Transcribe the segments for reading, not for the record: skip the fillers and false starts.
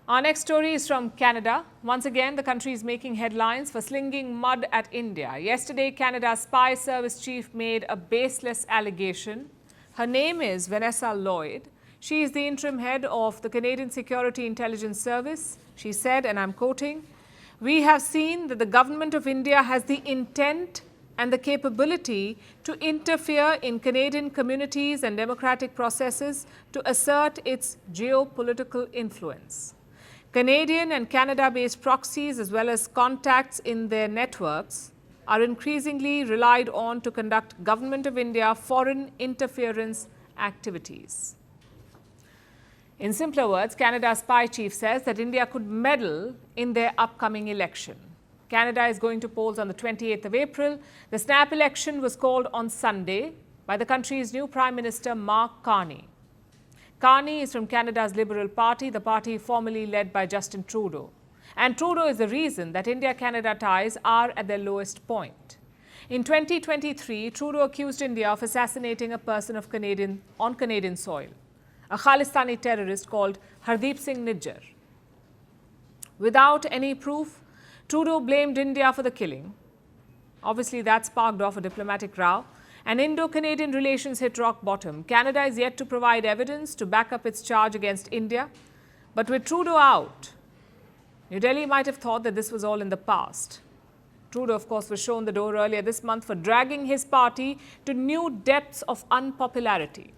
Our next story is from Canada. Once again, the country is making headlines for slinging mud at India. Yesterday, Canada's spy service chief made a baseless allegation. Her name is Vanessa Lloyd. She is the interim head of the Canadian Security Intelligence Service. She said, and I'm quoting, "We have seen that the government of India has the intent and the capability to interfere in Canadian communities and democratic processes to assert its geopolitical influence. Canadian and Canada-based proxies as well as contacts in their networks are increasingly relied on to conduct Government of India foreign interference activities." In simpler words, Canada's spy chief says that India could meddle in their upcoming election. Canada is going to polls on the 28th of April. The snap election was called on Sunday by the country's new Prime Minister, Mark Carney. Carney is from Canada's Liberal Party, the party formerly led by Justin Trudeau. And Trudeau is the reason that India-Canada ties are at their lowest point. In 2023, Trudeau accused India of assassinating a person on Canadian soil, a Khalistani terrorist called Hardeep Singh Nijjar. Without any proof, Trudeau blamed India for the killing. Obviously, that sparked off a diplomatic row, and Indo-Canadian relations hit rock bottom. Canada is yet to provide evidence to back up its charge against India. But with Trudeau out, New Delhi might have thought that this was all in the past. Trudeau, of course, was shown the door earlier this month for dragging his party to new depths of unpopularity.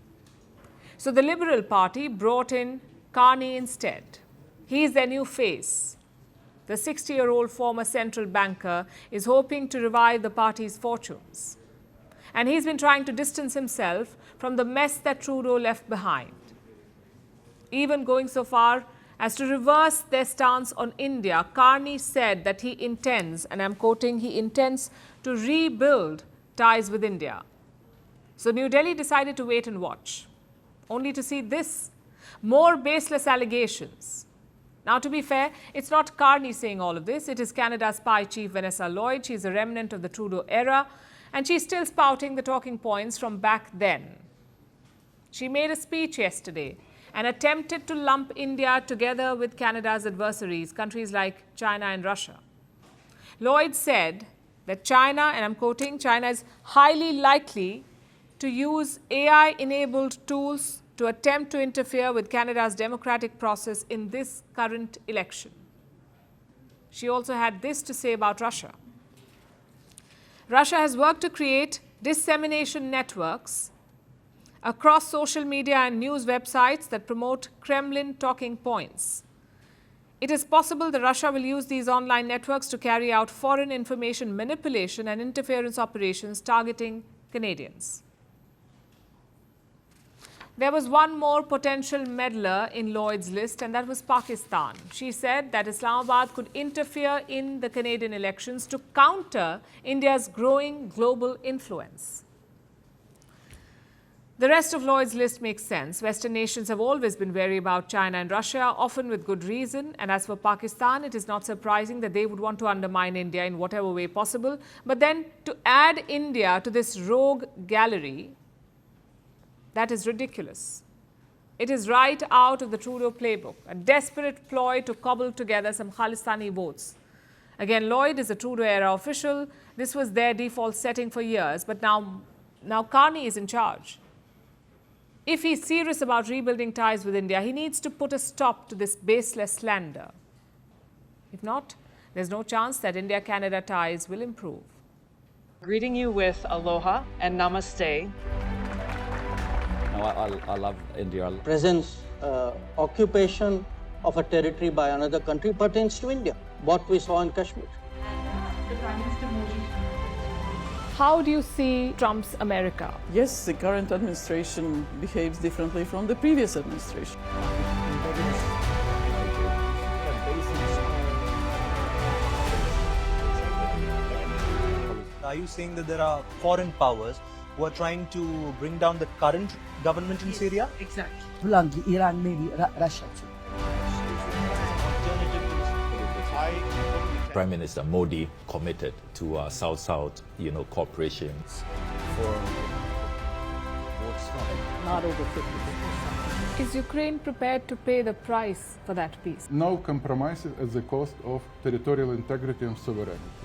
So the Liberal Party brought in Carney instead. He is their new face. The 60-year-old former central banker is hoping to revive the party's fortunes. And he's been trying to distance himself from the mess that Trudeau left behind, even going so far as to reverse their stance on India. Carney said that he intends, and I'm quoting, he intends to rebuild ties with India. So New Delhi decided to wait and watch, only to see this, more baseless allegations. Now, to be fair, it's not Carney saying all of this. It is Canada's spy chief, Vanessa Lloyd. She's a remnant of the Trudeau era, and she's still spouting the talking points from back then. She made a speech yesterday and attempted to lump India together with Canada's adversaries, countries like China and Russia. Lloyd said that China, and I'm quoting, China is highly likely to use AI-enabled tools to attempt to interfere with Canada's democratic process in this current election. She also had this to say about Russia. Russia has worked to create dissemination networks across social media and news websites that promote Kremlin talking points. It is possible that Russia will use these online networks to carry out foreign information manipulation and interference operations targeting Canadians. There was one more potential meddler in Lloyd's list, and that was Pakistan. She said that Islamabad could interfere in the Canadian elections to counter India's growing global influence. The rest of Lloyd's list makes sense. Western nations have always been wary about China and Russia, often with good reason. And as for Pakistan, it is not surprising that they would want to undermine India in whatever way possible. But then to add India to this rogue gallery, that is ridiculous. It is right out of the Trudeau playbook, a desperate ploy to cobble together some Khalistani votes. Again, Lloyd is a Trudeau-era official. This was their default setting for years, but now Carney is in charge. If he's serious about rebuilding ties with India, he needs to put a stop to this baseless slander. If not, there's no chance that India-Canada ties will improve. Greeting you with aloha and namaste. I love India. Presence, occupation of a territory by another country pertains to India, what we saw in Kashmir. How do you see Trump's America? Yes, the current administration behaves differently from the previous administration. Are you saying that there are foreign powers who are trying to bring down the current government in Syria? Exactly. Bluntly, Iran, maybe Russia too. Prime Minister Modi committed to South-South, cooperation. For votes not over 50%. Is Ukraine prepared to pay the price for that peace? No compromises at the cost of territorial integrity and sovereignty.